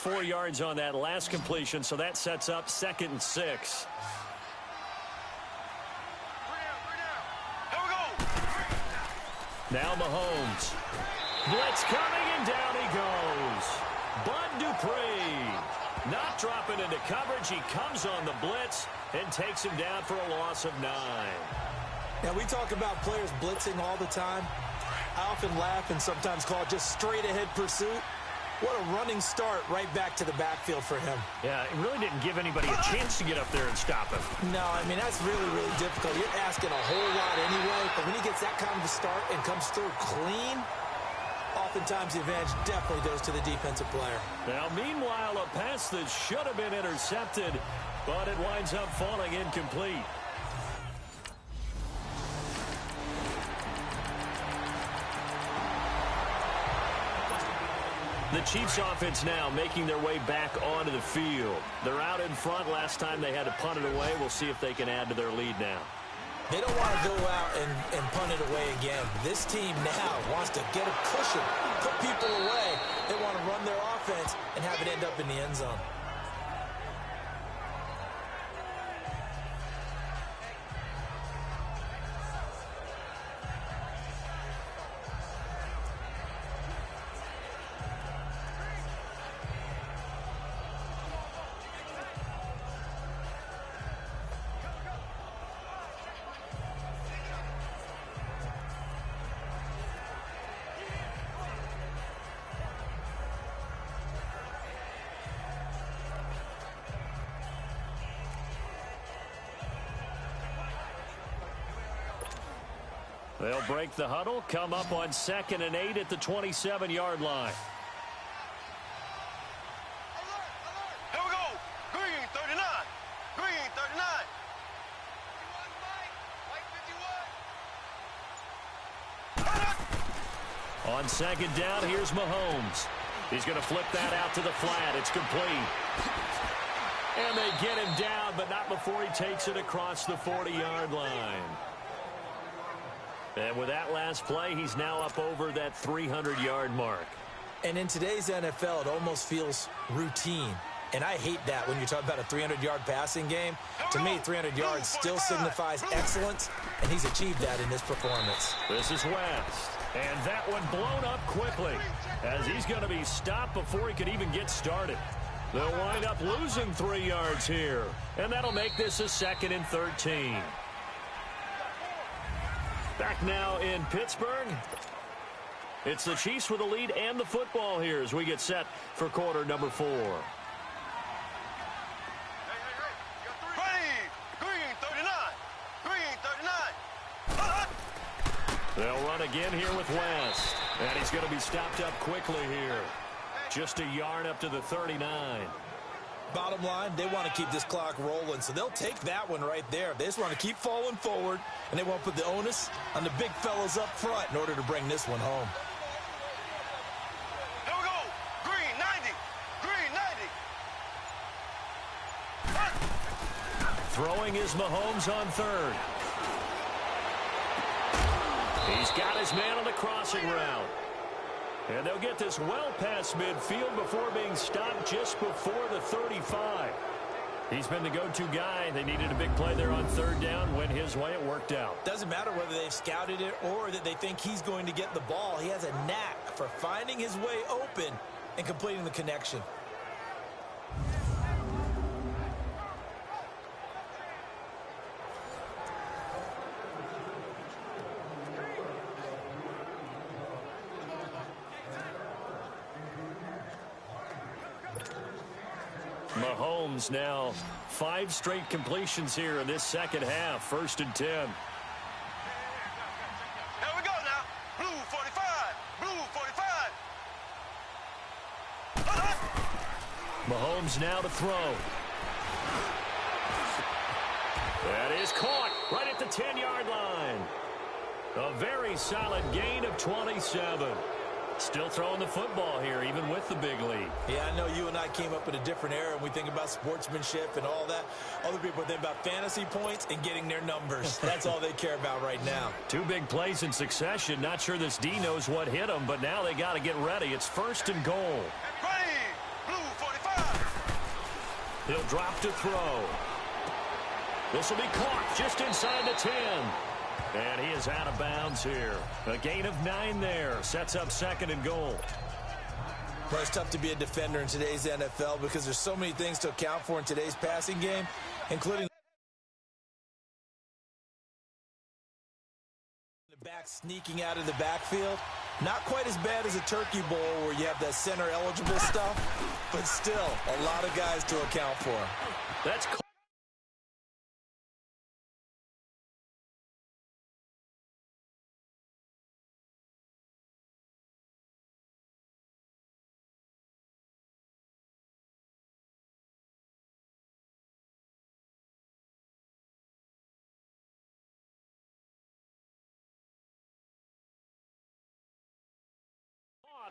4 yards on that last completion, so that sets up 2nd and 6. Now Mahomes. Blitz coming, and down he goes. Bud Dupree not dropping into coverage. He comes on the blitz and takes him down for a loss of 9. Now, we talk about players blitzing all the time. I often laugh and sometimes call it just straight-ahead pursuit. What a running start right back to the backfield for him. Yeah, it really didn't give anybody a chance to get up there and stop him. No, I mean, that's really, really difficult. You're asking a whole lot anyway, but when he gets that kind of a start and comes through clean, oftentimes the advantage definitely goes to the defensive player. Now, meanwhile, a pass that should have been intercepted, but it winds up falling incomplete. The Chiefs offense now making their way back onto the field. They're out in front. Last time they had to punt it away. We'll see if they can add to their lead now. They don't want to go out and punt it away again. This team now wants to get a cushion, put people away. They want to run their offense and have it end up in the end zone. They'll break the huddle, come up on 2nd and 8 at the 27-yard line. Here we go. Green 39. Green 39. On 2nd down, here's Mahomes. He's going to flip that out to the flat. It's complete. And they get him down, but not before he takes it across the 40-yard line. And with that last play, he's now up over that 300-yard mark. And in today's NFL, it almost feels routine. And I hate that when you're talking about a 300-yard passing game. To me, 300 yards still signifies excellence, and he's achieved that in this performance. This is West. And that one blown up quickly as he's going to be stopped before he could even get started. They'll wind up losing 3 yards here. And that'll make this a 2nd and 13. Back now in Pittsburgh. It's the Chiefs with the lead and the football here as we get set for quarter number 4. They'll run again here with West. And he's going to be stopped up quickly here. Just a yard up to the 39. Bottom line, they want to keep this clock rolling, so they'll take that one right there. They just want to keep falling forward, and they want to put the onus on the big fellas up front in order to bring this one home. Here we go. Green 90. Green 90. Throwing is Mahomes on 3rd. He's got his man on the crossing route. And they'll get this well past midfield before being stopped just before the 35. He's been the go-to guy. They needed a big play there on 3rd down. Went his way. It worked out. Doesn't matter whether they've scouted it or that they think he's going to get the ball. He has a knack for finding his way open and completing the connection. Mahomes now 5 straight completions here in this second half. 1st and 10. Here we go now. Blue 45. Blue 45. Mahomes now to throw. That is caught right at the 10-yard line. A very solid gain of 27. Still throwing the football here, even with the big lead. Yeah, I know you and I came up in a different era, and we think about sportsmanship and all that. Other people think about fantasy points and getting their numbers. That's all they care about right now. 2 big plays in succession. Not sure this D knows what hit them, but now they got to get ready. It's 1st and goal. Green. Blue 45. He'll drop to throw. This will be caught just inside the 10. And he is out of bounds here. A gain of 9 there. Sets up 2nd and goal. Well, it's tough to be a defender in today's NFL because there's so many things to account for in today's passing game, including the back sneaking out of the backfield. Not quite as bad as a turkey bowl where you have that center eligible stuff, but still a lot of guys to account for. That's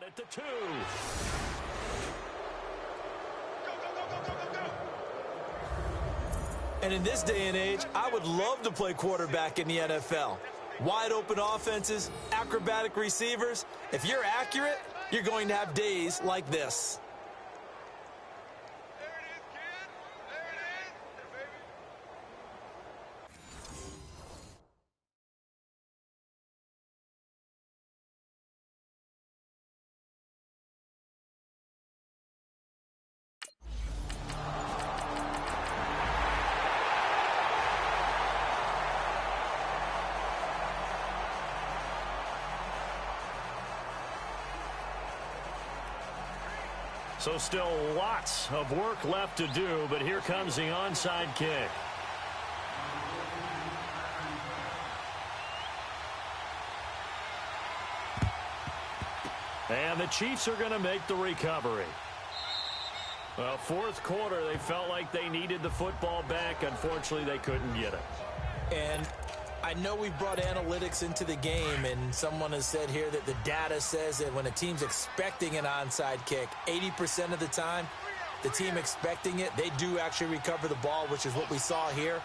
at the 2. Go, go, go, go, go, go, go. And in this day and age, I would love to play quarterback in the NFL. Wide open offenses, acrobatic receivers. If you're accurate, you're going to have days like this. There it is, kid. There it is. There, baby. So still lots of work left to do, but here comes the onside kick. And the Chiefs are going to make the recovery. Well, 4th quarter, they felt like they needed the football back. Unfortunately, they couldn't get it. And I know we've brought analytics into the game, and someone has said here that the data says that when a team's expecting an onside kick, 80% of the time, the team expecting it, they do actually recover the ball, which is what we saw here.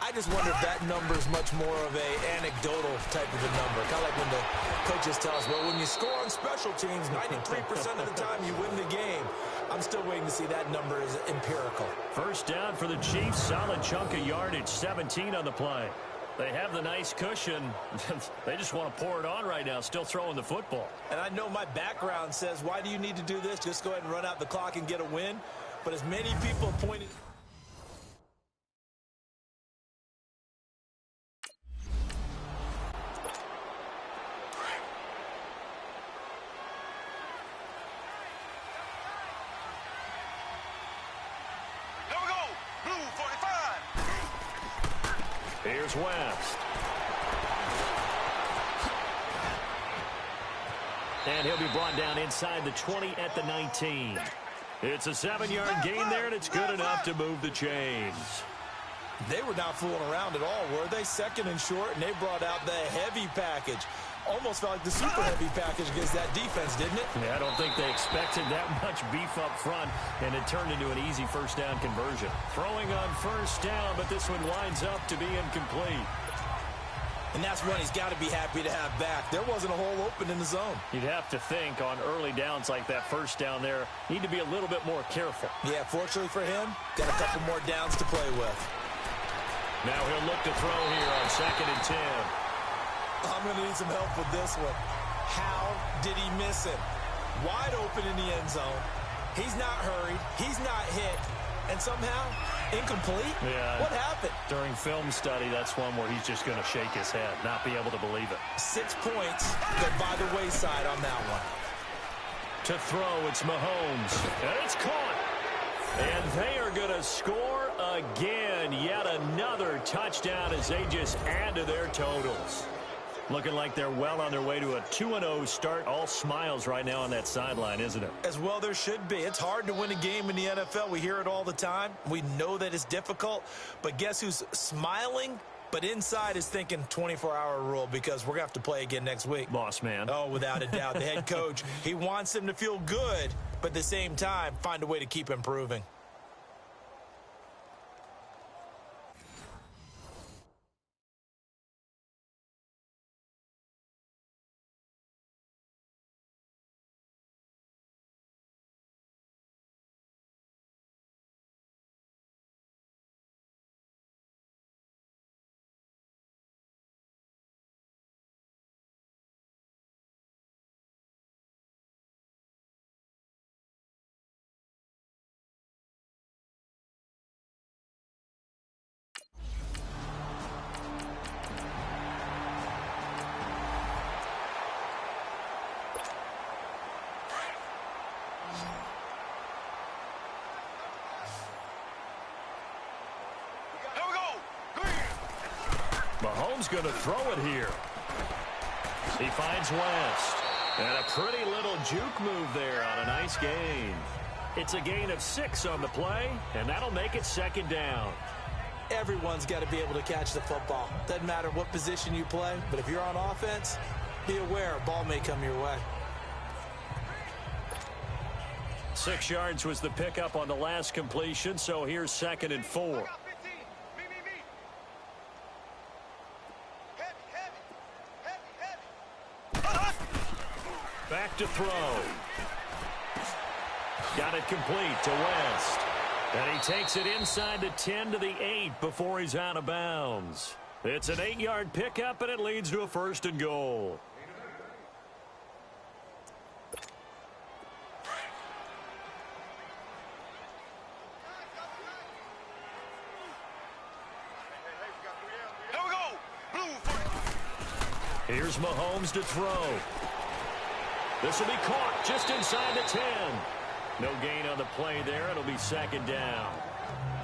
I just wonder if that number is much more of a anecdotal type of a number. Kind of like when the coaches tell us, well, when you score on special teams, 93% of the time you win the game. I'm still waiting to see that number is empirical. 1st down for the Chiefs. Solid chunk of yardage, 17 on the play. They have the nice cushion. They just want to pour it on right now, still throwing the football. And I know my background says, why do you need to do this? Just go ahead and run out the clock and get a win. But as many people pointed... Here we go. Blue 45. Here's West. And he'll be brought down inside the 20 at the 19. It's a 7-yard gain there, and it's good enough to move the chains. They were not fooling around at all, were they? 2nd and short, and they brought out the heavy package. Almost felt like the super heavy package against that defense, didn't it? Yeah, I don't think they expected that much beef up front, and it turned into an easy 1st down conversion. Throwing on 1st down, but this one winds up to be incomplete. And that's one he's got to be happy to have back. There wasn't a hole open in the zone. You'd have to think on early downs like that 1st down there, need to be a little bit more careful. Yeah, fortunately for him, got a couple more downs to play with. Now he'll look to throw here on 2nd and 10. I'm going to need some help with this one. How did he miss it? Wide open in the end zone. He's not hurried. He's not hit. And somehow, incomplete? Yeah. What happened? During film study, that's one where he's just going to shake his head, not be able to believe it. 6 points go by the wayside on that one. To throw, it's Mahomes. And it's caught. And they are going to score again. Yet another touchdown as they just add to their totals. Looking like they're well on their way to a 2-0 start. All smiles right now on that sideline, isn't it? As well there should be. It's hard to win a game in the NFL. We hear it all the time. We know that it's difficult. But guess who's smiling? But inside is thinking 24-hour rule because we're going to have to play again next week. Boss man. Oh, without a doubt. The head coach, he wants him to feel good, but at the same time, find a way to keep improving. Here we go. Green. Mahomes going to throw it here. He finds West. And a pretty little juke move there on a nice gain. It's a gain of 6 on the play, and that'll make it second down. Everyone's got to be able to catch the football. Doesn't matter what position you play, but if you're on offense, be aware a ball may come your way. 6 yards was the pickup on the last completion, so here's 2nd and 4. I got 15. Me. Heavy. Back to throw. Got it complete to West. And he takes it inside the 10 to the 8 before he's out of bounds. It's an 8-yard pickup, and it leads to a 1st and goal. Here we go. Blue 40. Here's Mahomes to throw. This will be caught just inside the 10. No gain on the play there. It'll be 2nd down.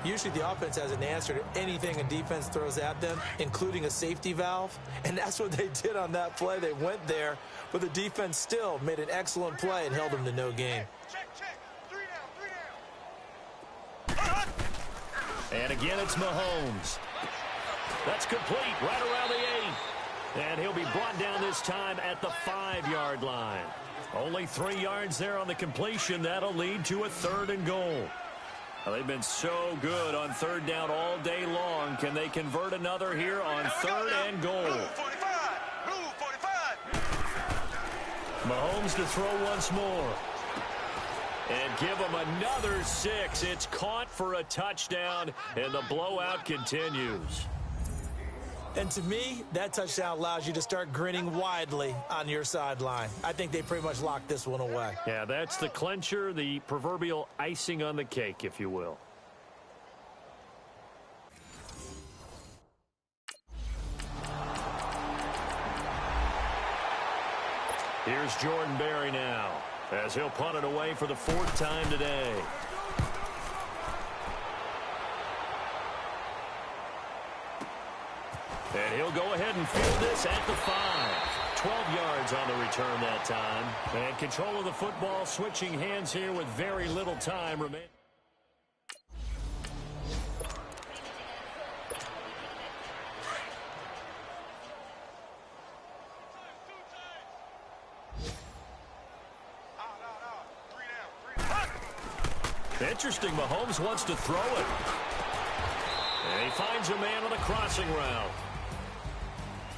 Usually the offense has an answer to anything a defense throws at them, including a safety valve. And that's what they did on that play. They went there, but the defense still made an excellent play and held them to no gain. Check. 3 down. And again, it's Mahomes. That's complete right around the 8. And he'll be brought down this time at the 5-yard line. Only 3 yards there on the completion. That'll lead to a 3rd and goal. Well, they've been so good on 3rd down all day long. Can they convert another here on 3rd and goal? Blue 45. Blue 45. Mahomes to throw once more. And give him another 6. It's caught for a touchdown, and the blowout continues. And to me, that touchdown allows you to start grinning widely on your sideline. I think they pretty much locked this one away. Yeah, that's the clincher, the proverbial icing on the cake, if you will. Here's Jordan Berry now, as he'll punt it away for the 4th time today. And he'll go ahead and field this at the 5. 12 yards on the return that time. And control of the football, switching hands here with very little time remaining. Interesting, Mahomes wants to throw it. And he finds a man on the crossing route.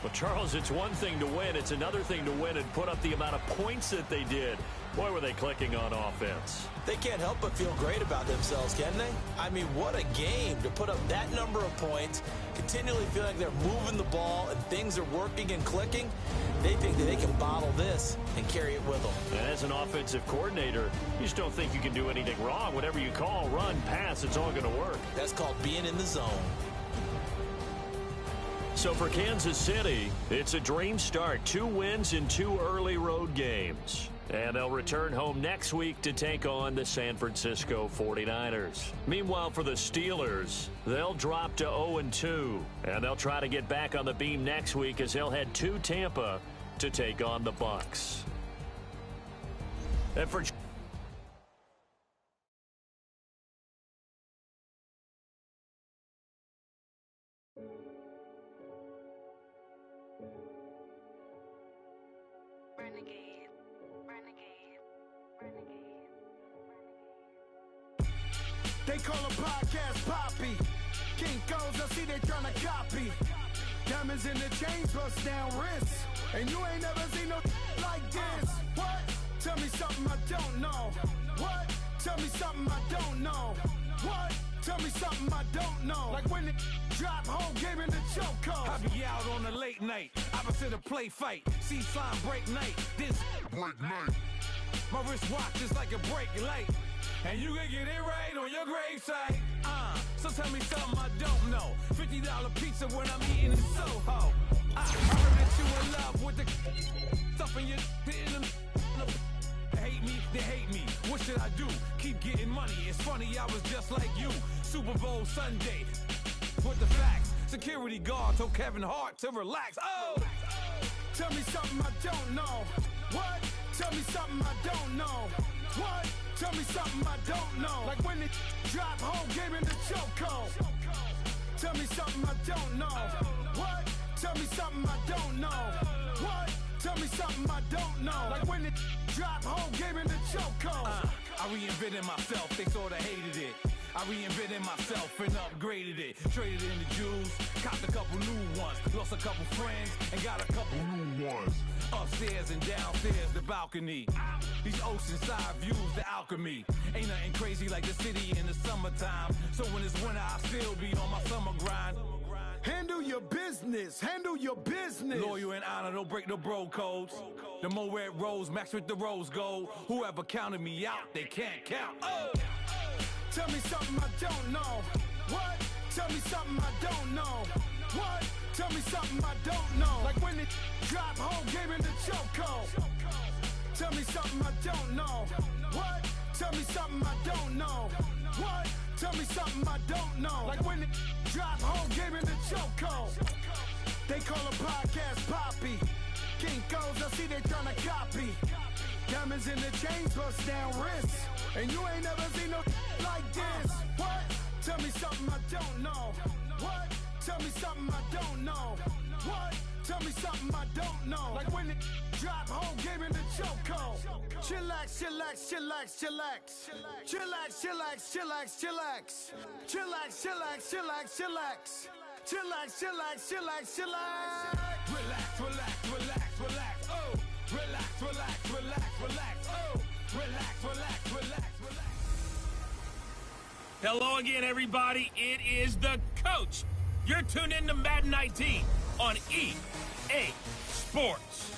Well, Charles, it's one thing to win. It's another thing to win and put up the amount of points that they did. Boy, were they clicking on offense. They can't help but feel great about themselves, can they? I mean, what a game to put up that number of points, continually feeling like they're moving the ball and things are working and clicking. They think that they can bottle this and carry it with them. And as an offensive coordinator, you just don't think you can do anything wrong. Whatever you call, run, pass, it's all going to work. That's called being in the zone. So for Kansas City, it's a dream start. 2 wins in 2 early road games. And they'll return home next week to take on the San Francisco 49ers. Meanwhile, for the Steelers, they'll drop to 0-2. And they'll try to get back on the beam next week as they'll head to Tampa to take on the Bucs. And for They call a podcast Poppy. King goes, I see they tryna copy. Diamonds in the chains, bust down wrists. And you ain't never seen no like this. What? Tell me something I don't know. What? Tell me something I don't know. What? Tell me something I don't know. Like when the drop home game in the chokehold. I be out on a late night, opposite a play fight. See sign break night, this break night. My wrist watch is like a break light. And you can get it right on your gravesite. So tell me something I don't know. $50 pizza when I'm eating in Soho. I heard that you in love with the stuff in your in the. Hey, hate me, they hate me. What should I do? Keep getting money. It's funny, I was just like you. Super Bowl Sunday. With the facts, security guard told Kevin Hart to relax. Oh! Tell me something I don't know. What? Tell me something I don't know. What? Tell me something I don't know. Like when it drop home, game in the chokehold. Tell me something I don't know. What? Tell me something I don't know. What? Tell me something I don't know. Like when it drop home, game in the chokehold. I reinvented myself, they sorta hated it. I reinvented myself and upgraded it. Traded in the Jews, copped a couple new ones. Lost a couple friends and got a couple new ones. Upstairs and downstairs, the balcony. These oceanside views, the alchemy. Ain't nothing crazy like the city in the summertime. So when it's winter, I still be on my summer grind. Handle your business, handle your business. Loyal and honor, don't break the bro codes. The more red rose, max with the rose gold. Whoever counted me out, they can't count. Oh! Tell me something I don't know. What? Tell me something I don't know. What? Tell me something I don't know. Like when it drop home, game in the chokehold. Tell me something I don't know. What? Tell me something I don't know. What? Tell me something I don't know. Like when it drop home, game in the chokehold. They call a podcast Poppy. Kinkos, I see they tryna copy. Diamonds in the chains, bust down wrists. And you ain't never seen no like this. What? Tell me something I don't know. What? Tell me something I don't know. What? Tell me something I don't know. Like when it drop home, game in the chokehold. Chillax, chillax, chillax, chillax. Chillax, chillax, chillax, chillax. Chillax, chillax, chillax, chillax. Chillax, chillax, chillax, chillax. Relax, relax, relax, relax. Oh! Relax, relax, relax, relax. Oh! Relax, relax, relax, relax. Hello again, everybody. It is the coach. You're tuned in to Madden 19 on EA Sports.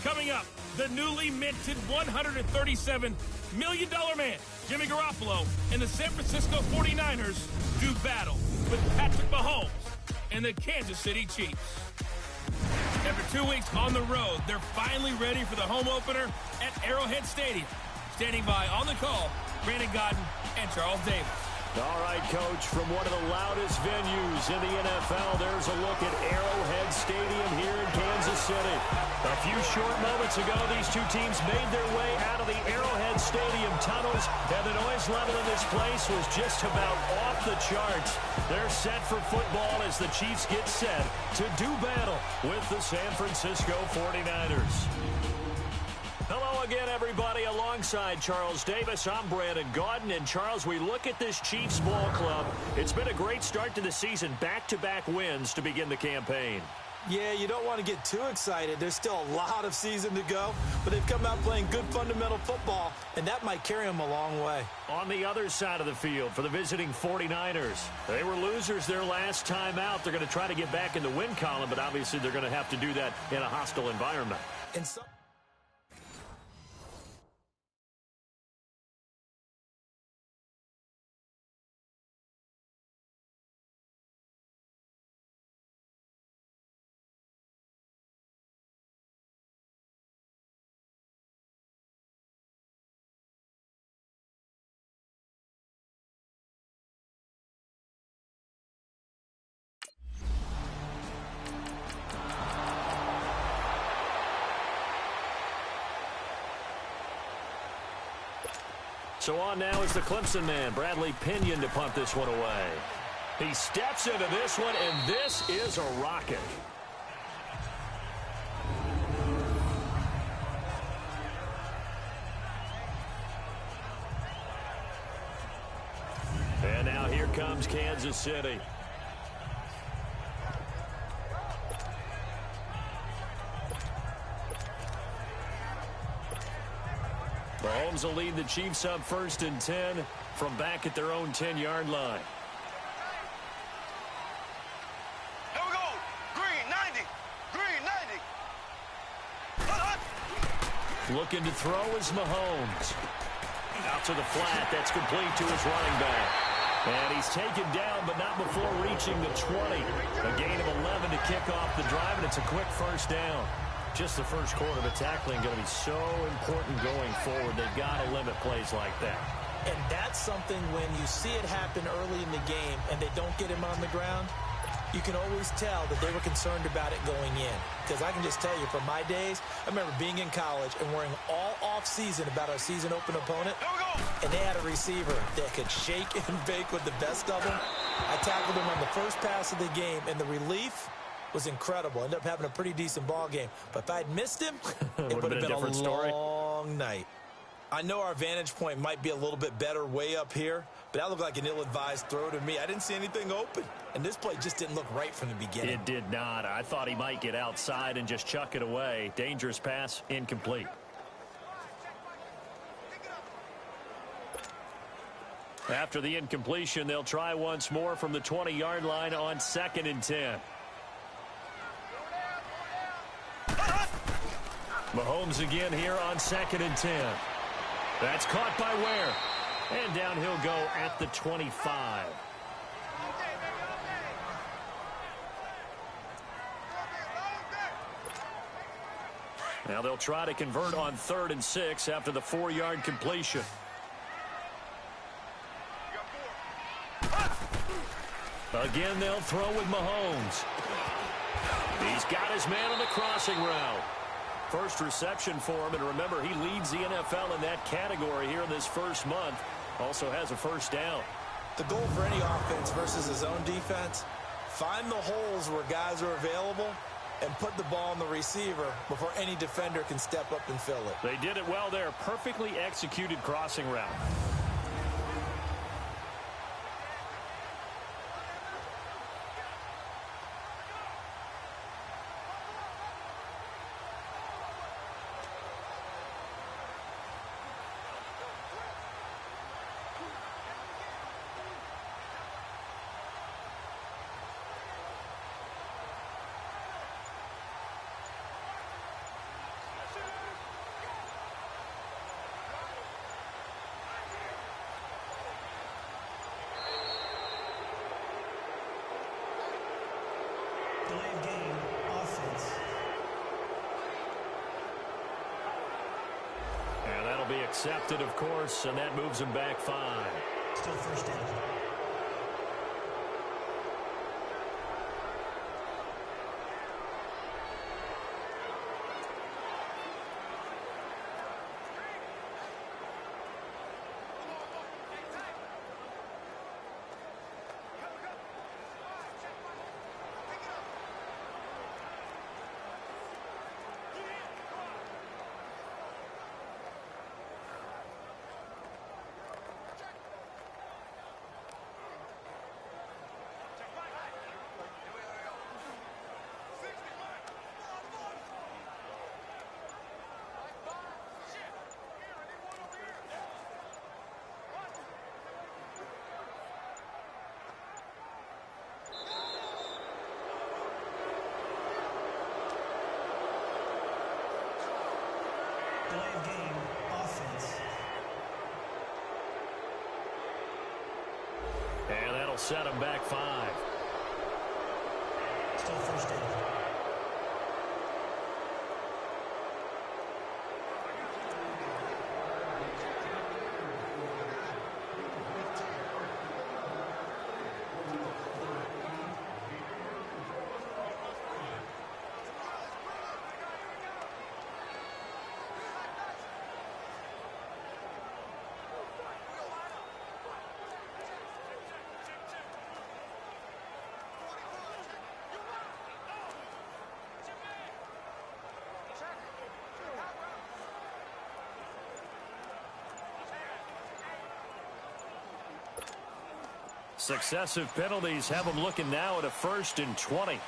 Coming up, the newly minted $137 million man, Jimmy Garoppolo, and the San Francisco 49ers do battle with Patrick Mahomes and the Kansas City Chiefs. After 2 weeks on the road, they're finally ready for the home opener at Arrowhead Stadium. Standing by on the call, Brandon Gaudin and Charles Davis. All right, Coach, from one of the loudest venues in the NFL, there's a look at Arrowhead Stadium here in Kansas City. A few short moments ago, these two teams made their way out of the Arrowhead Stadium tunnels, and the noise level in this place was just about off the charts. They're set for football as the Chiefs get set to do battle with the San Francisco 49ers. Hello again, everybody. Alongside Charles Davis, I'm Brandon Gaudin. And, Charles, we look at this Chiefs ball club. It's been a great start to the season. Back-to-back wins to begin the campaign. Yeah, you don't want to get too excited. There's still a lot of season to go, but they've come out playing good fundamental football, and that might carry them a long way. On the other side of the field for the visiting 49ers, they were losers their last time out. They're going to try to get back in the win column, but obviously they're going to have to do that in a hostile environment. And so So on now is the Clemson man, Bradley Pinion, to punt this one away. He steps into this one, and this is a rocket. And now here comes Kansas City. Mahomes will lead the Chiefs up 1st and 10 from back at their own 10-yard line. Here we go. Green 90. Green 90. Looking to throw is Mahomes. Out to the flat. That's complete to his running back. And he's taken down, but not before reaching the 20. A gain of 11 to kick off the drive, and it's a quick first down. Just the first quarter, but tackling going to be so important going forward. They've got to limit plays like that. And that's something when you see it happen early in the game and they don't get him on the ground, you can always tell that they were concerned about it going in. Because I can just tell you from my days, I remember being in college and worrying all off-season about our season open opponent. And they had a receiver that could shake and bake with the best of them. I tackled him on the first pass of the game, and the relief was incredible. Ended up having a pretty decent ball game. But if I'd missed him, it would have been a long night. I know our vantage point might be a little bit better way up here, but that looked like an ill-advised throw to me. I didn't see anything open, and this play just didn't look right from the beginning. It did not. I thought he might get outside and just chuck it away. Dangerous pass, incomplete. After the incompletion, they'll try once more from the 20-yard line on 2nd and 10. Mahomes again here on 2nd and 10. That's caught by Ware. And down he'll go at the 25. Now they'll try to convert on 3rd and 6 after the 4-yard completion. Again, they'll throw with Mahomes. He's got his man on the crossing route. First reception for him, and remember, he leads the NFL in that category here in this first month. Also has a first down. The goal for any offense versus his own defense, find the holes where guys are available and put the ball on the receiver before any defender can step up and fill it. They did it well there. Perfectly executed crossing route. Delayed game, offense. And that'll be accepted, of course, and that moves him back 5. Still first down. Delayed game, offense. And that'll set him back 5. Still first down. Successive penalties have them looking now at a 1st and 20.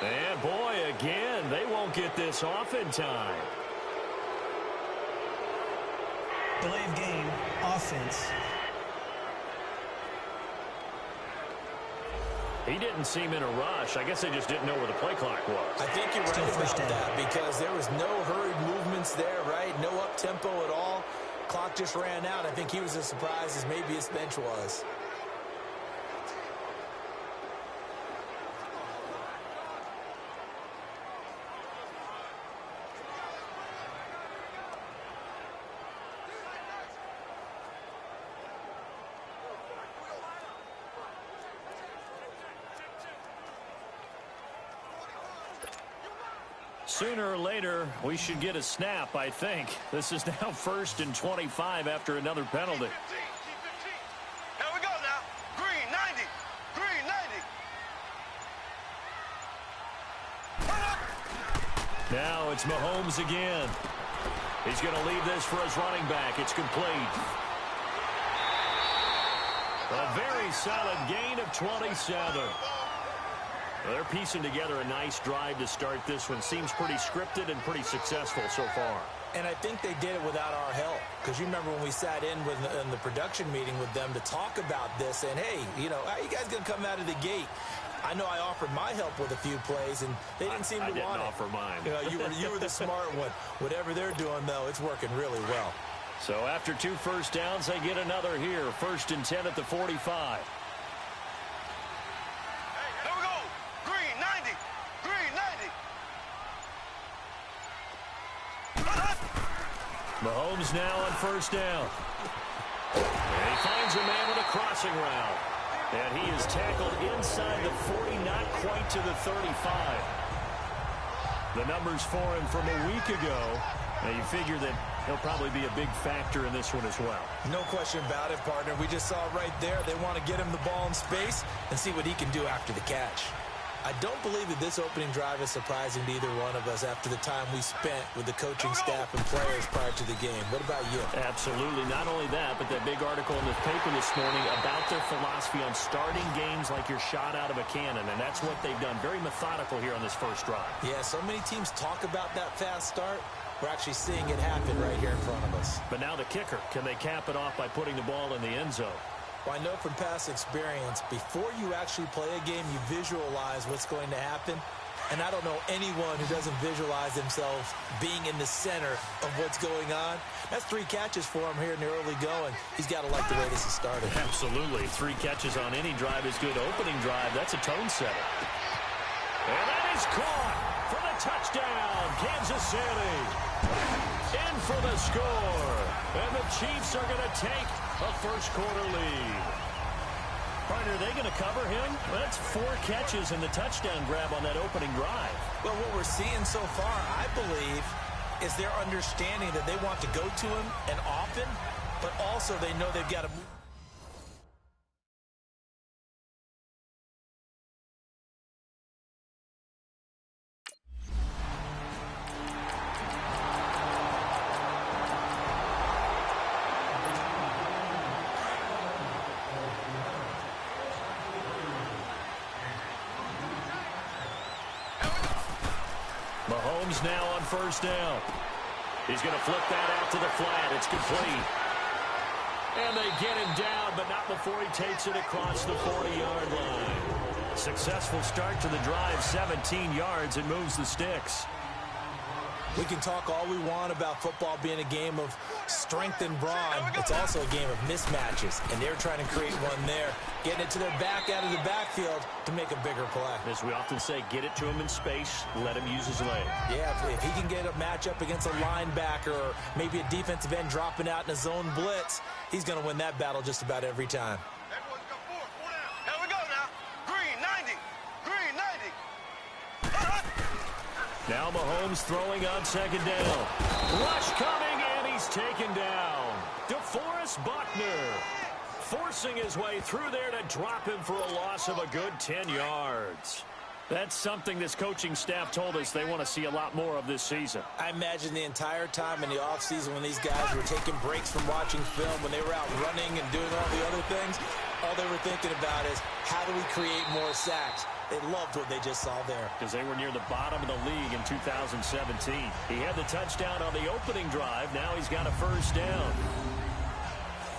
And boy, again, they won't get this off in time. Delayed game, offense. He didn't seem in a rush. I guess they just didn't know where the play clock was. I think you're right about that because there was no hurried movements there, right? No up-tempo at all. Clock just ran out. I think he was as surprised as maybe his bench was. Sooner or later, we should get a snap, I think. This is now 1st and 25 after another penalty. Here we go now. Green 90. Green 90. Now it's Mahomes again. He's going to leave this for his running back. It's complete. A very solid gain of 27. Well, they're piecing together a nice drive to start this one. Seems pretty scripted and pretty successful so far. And I think they did it without our help. Because you remember when we sat in the production meeting with them to talk about this, and hey, you know, how are you guys going to come out of the gate? I know I offered my help with a few plays, and they didn't seem to want it. I didn't offer mine. You know, you were the smart one. Whatever they're doing, though, it's working really well. So after 2 first downs, they get another here. 1st and 10 at the 45. Here we go. Green 90. Green 90. Mahomes now on 1st down. And he finds a man with a crossing route. And he is tackled inside the 40, not quite to the 35. The numbers for him from a week ago. Now you figure that he'll probably be a big factor in this one as well. No question about it, partner. We just saw right there. They want to get him the ball in space and see what he can do after the catch. I don't believe that this opening drive is surprising to either one of us after the time we spent with the coaching staff and players prior to the game. What about you? Absolutely. Not only that, but that big article in the paper this morning about their philosophy on starting games like you're shot out of a cannon, and that's what they've done. Very methodical here on this first drive. Yeah, so many teams talk about that fast start. We're actually seeing it happen right here in front of us. But now the kicker. Can they cap it off by putting the ball in the end zone? Well, I know from past experience, before you actually play a game, you visualize what's going to happen. And I don't know anyone who doesn't visualize themselves being in the center of what's going on. That's 3 catches for him here in the early going. He's got to like the way this has started. Absolutely. 3 catches on any drive is good. Opening drive, that's a tone setter. And that is caught for the touchdown. Kansas City in for the score. And the Chiefs are going to take a first-quarter lead. Partner, are they going to cover him? Well, that's 4 catches and the touchdown grab on that opening drive. Well, what we're seeing so far, I believe, is their understanding that they want to go to him and often, but also they know they've got to move. Mahomes now on 1st down. He's going to flip that out to the flat. It's complete. And they get him down, but not before he takes it across the 40-yard line. Successful start to the drive, 17 yards, and moves the sticks. We can talk all we want about football being a game of strength and brawn. It's also a game of mismatches, and they're trying to create one there, getting it to their back out of the backfield to make a bigger play. As we often say, get it to him in space, let him use his leg. Yeah, if he can get a matchup against a linebacker or maybe a defensive end dropping out in a zone blitz, he's going to win that battle just about every time. Here we go now. Green 90. Green 90. Now Mahomes throwing on 2nd down. Rush coming, and he's taken down. DeForest Buckner forcing his way through there to drop him for a loss of a good 10 yards. That's something this coaching staff told us they want to see a lot more of this season. I imagine the entire time in the offseason when these guys were taking breaks from watching film, when they were out running and doing all the other things, all they were thinking about is how do we create more sacks? They loved what they just saw there. Because they were near the bottom of the league in 2017. He had the touchdown on the opening drive. Now he's got a 1st down.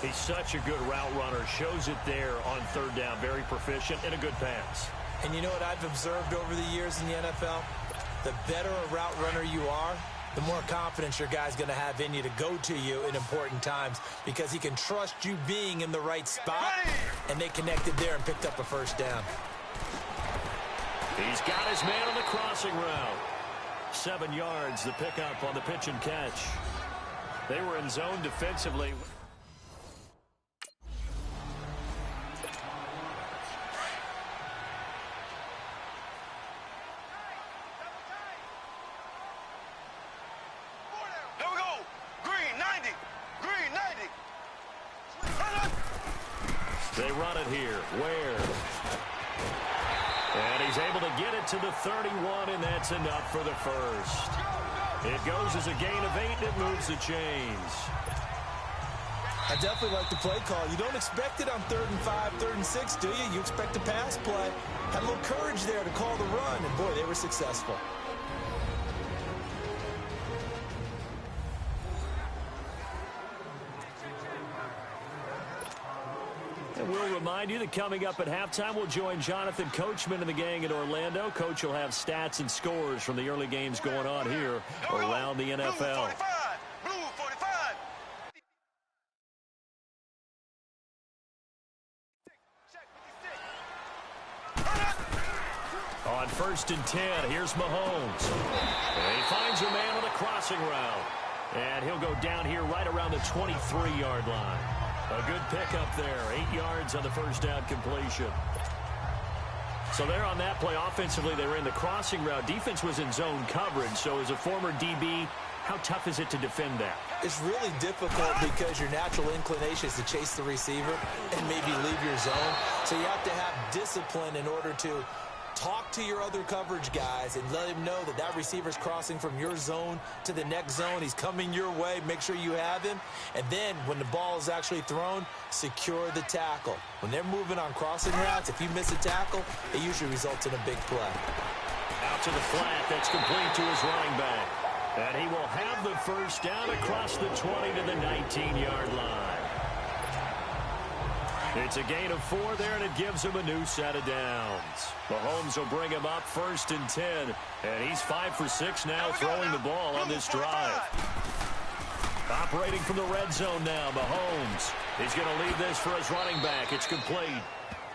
He's such a good route runner. Shows it there on 3rd down. Very proficient and a good pass. And you know what I've observed over the years in the NFL? The better a route runner you are, the more confidence your guy's going to have in you to go to you in important times because he can trust you being in the right spot, and they connected there and picked up a 1st down. He's got his man on the crossing route. 7 yards, the pickup on the pitch and catch. They were in zone defensively. They run it here. Ware. And he's able to get it to the 31, and that's enough for the first. It goes as a gain of 8, and it moves the chains. I definitely like the play call. You don't expect it on 3rd and 5, 3rd and 6, do you? You expect a pass play. Had a little courage there to call the run, and boy, they were successful. And we'll remind you that coming up at halftime, we'll join Jonathan Coachman and the gang in Orlando. Coach will have stats and scores from the early games going on here around the NFL. Blue 45. On 1st and 10, here's Mahomes. And he finds a man on the crossing route. And he'll go down here right around the 23-yard line. A good pickup there. 8 yards on the first down completion. So there on that play, offensively, they ran the crossing route. Defense was in zone coverage. So as a former DB, how tough is it to defend that? It's really difficult because your natural inclination is to chase the receiver and maybe leave your zone. So you have to have discipline in order to talk to your other coverage guys and let him know that that receiver's crossing from your zone to the next zone. He's coming your way. Make sure you have him. And then when the ball is actually thrown, secure the tackle. When they're moving on crossing routes, if you miss a tackle, it usually results in a big play. Out to the flat. That's complete to his running back. And he will have the first down across the 20 to the 19-yard line. It's a gain of 4 there, and it gives him a new set of downs. Mahomes will bring him up 1st and 10, and he's 5 for 6 now throwing the ball on this drive. Operating from the red zone now, Mahomes. He's going to leave this for his running back. It's complete.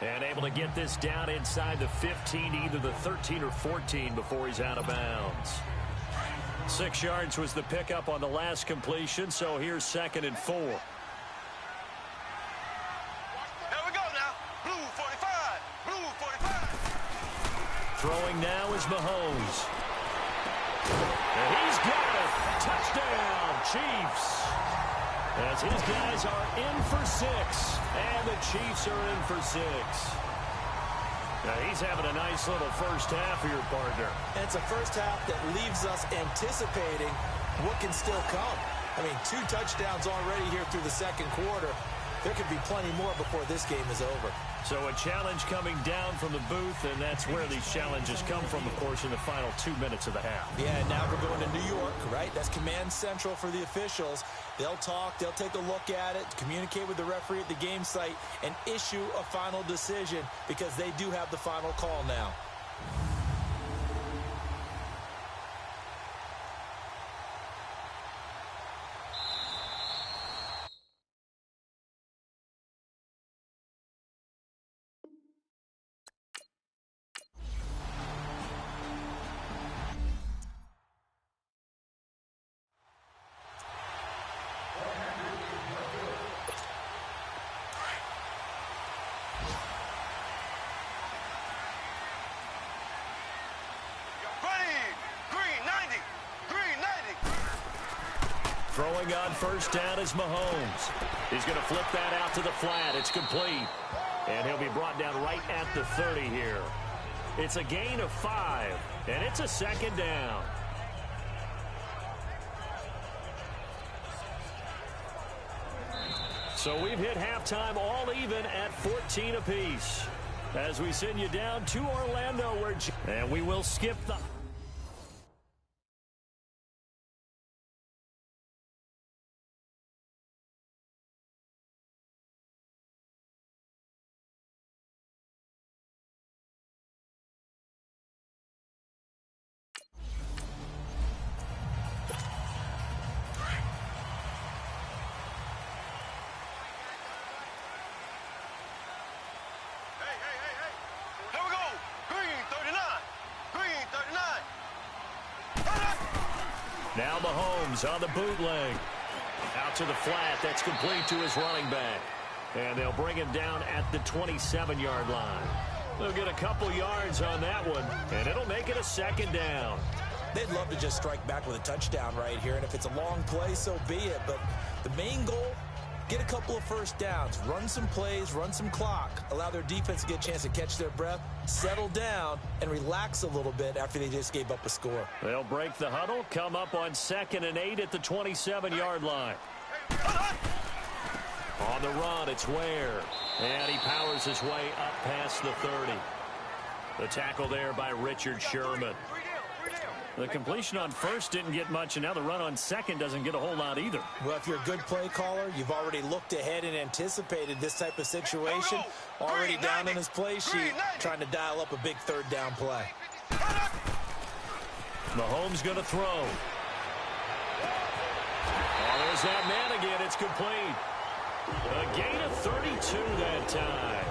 And able to get this down inside the 15, either the 13 or 14 before he's out of bounds. 6 yards was the pickup on the last completion, so here's 2nd and 4. Throwing now is Mahomes. And he's got it. Touchdown, Chiefs. As his guys are in for 6. And the Chiefs are in for 6. Now he's having a nice little first half here, partner. And it's a first half that leaves us anticipating what can still come. I mean, 2 touchdowns already here through the second quarter. There could be plenty more before this game is over. So a challenge coming down from the booth, and that's where these challenges come from, of course, in the final 2 minutes of the half. Yeah, and now we're going to New York, right? That's command central for the officials. They'll talk, they'll take a look at it, communicate with the referee at the game site, and issue a final decision because they do have the final call now. Throwing on first down is Mahomes. He's going to flip that out to the flat. It's complete. And he'll be brought down right at the 30 here. It's a gain of 5, and it's a 2nd down. So we've hit halftime all even at 14 apiece. As we send you down to Orlando, and we will skip the... Now Mahomes on the bootleg. Out to the flat. That's complete to his running back. And they'll bring him down at the 27-yard line. They'll get a couple yards on that one, and it'll make it a 2nd down. They'd love to just strike back with a touchdown right here, and if it's a long play, so be it. But the main goal get a couple of first downs, run some plays, run some clock, allow their defense to get a chance to catch their breath, settle down, and relax a little bit after they just gave up a score. They'll break the huddle, come up on 2nd and 8 at the 27-yard line. On the run, it's Ware. And he powers his way up past the 30. The tackle there by Richard Sherman. The completion on first didn't get much, and now the run on second doesn't get a whole lot either. Well, if you're a good play caller, you've already looked ahead and anticipated this type of situation. Already down in his play sheet, trying to dial up a big third down play. Mahomes going to throw. Oh, there's that man again. It's complete. A gain of 32 that time.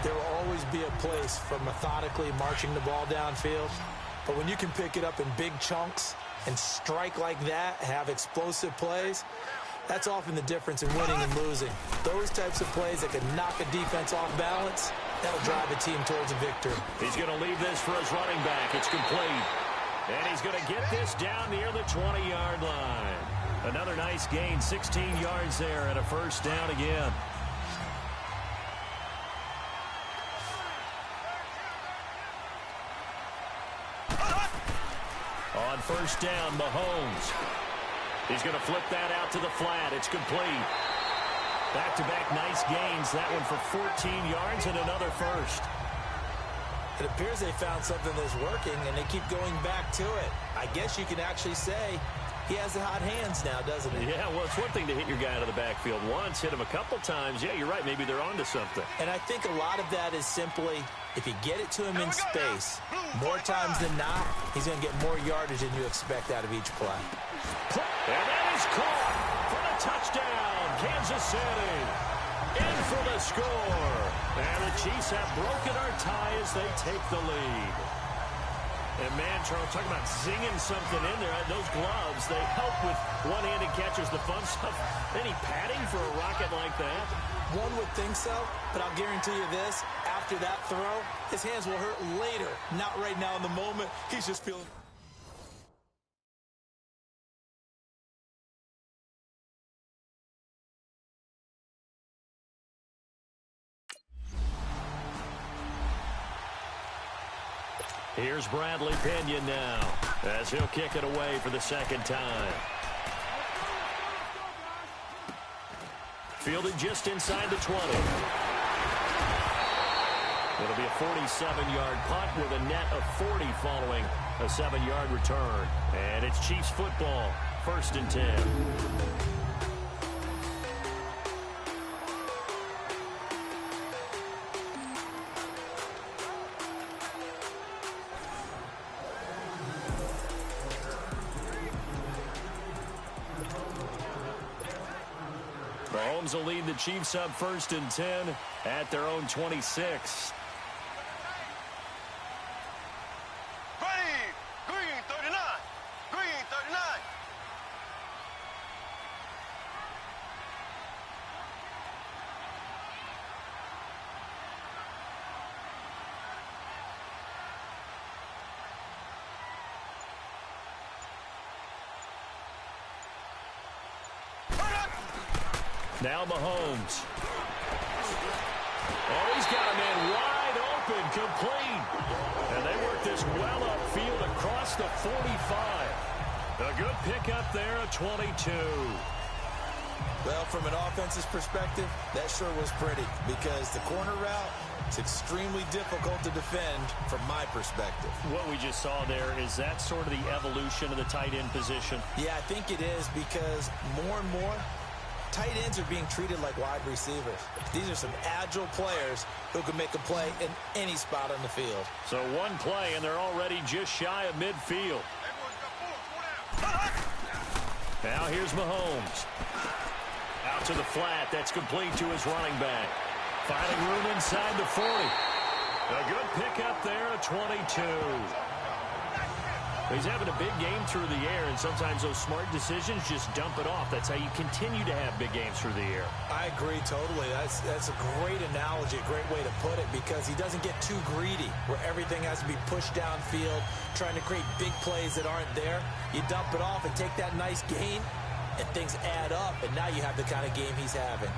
There will always be a place for methodically marching the ball downfield. But when you can pick it up in big chunks and strike like that, have explosive plays, that's often the difference in winning and losing. Those types of plays that can knock a defense off balance, that'll drive a team towards a victory. He's going to leave this for his running back. It's complete. And he's going to get this down near the 20-yard line. Another nice gain, 16 yards there, and a first down again. On first down, Mahomes. He's going to flip that out to the flat. It's complete. Back-to-back nice gains. That one for 14 yards and another first. It appears they found something that's working, and they keep going back to it. I guess you can actually say he has the hot hands now, doesn't he? Yeah, well, it's one thing to hit your guy out of the backfield once, hit him a couple times. Yeah, you're right. Maybe they're onto something. And I think a lot of that is simply if you get it to him in space, more times than not, he's going to get more yardage than you expect out of each play. And that is caught for the touchdown. Kansas City in for the score. And the Chiefs have broken our tie as they take the lead. And, man, Charles, talking about zinging something in there. Those gloves, they help with one-handed catches, the fun stuff. Any padding for a rocket like that? One would think so, but I'll guarantee you this. After that throw, his hands will hurt later. Not right now in the moment. He's just feeling... Here's Bradley Pinion now as he'll kick it away for the second time. Fielded just inside the 20. It'll be a 47-yard punt with a net of 40 following a 7-yard return. And it's Chiefs football, 1st and 10. Mahomes will lead the Chiefs up 1st and 10 at their own 26. Green 39. Green 39. Now Mahomes. Oh, he's got a man wide open, complete. And they work this well upfield across the 45. A good pickup there at 22. Well, from an offense's perspective, that sure was pretty because the corner route is extremely difficult to defend from my perspective. What we just saw there, is that sort of the evolution of the tight end position? Yeah, I think it is because more and more, tight ends are being treated like wide receivers. These are some agile players who can make a play in any spot on the field. So one play, and they're already just shy of midfield. Now here's Mahomes. Out to the flat. That's complete to his running back. Finding room inside the 40. A good pickup there at 22. He's having a big game through the air, and sometimes those smart decisions just dump it off. That's how you continue to have big games through the air. I agree totally. That's a great analogy, a great way to put it, because he doesn't get too greedy where everything has to be pushed downfield, trying to create big plays that aren't there. You dump it off and take that nice gain, and things add up, and now you have the kind of game he's having.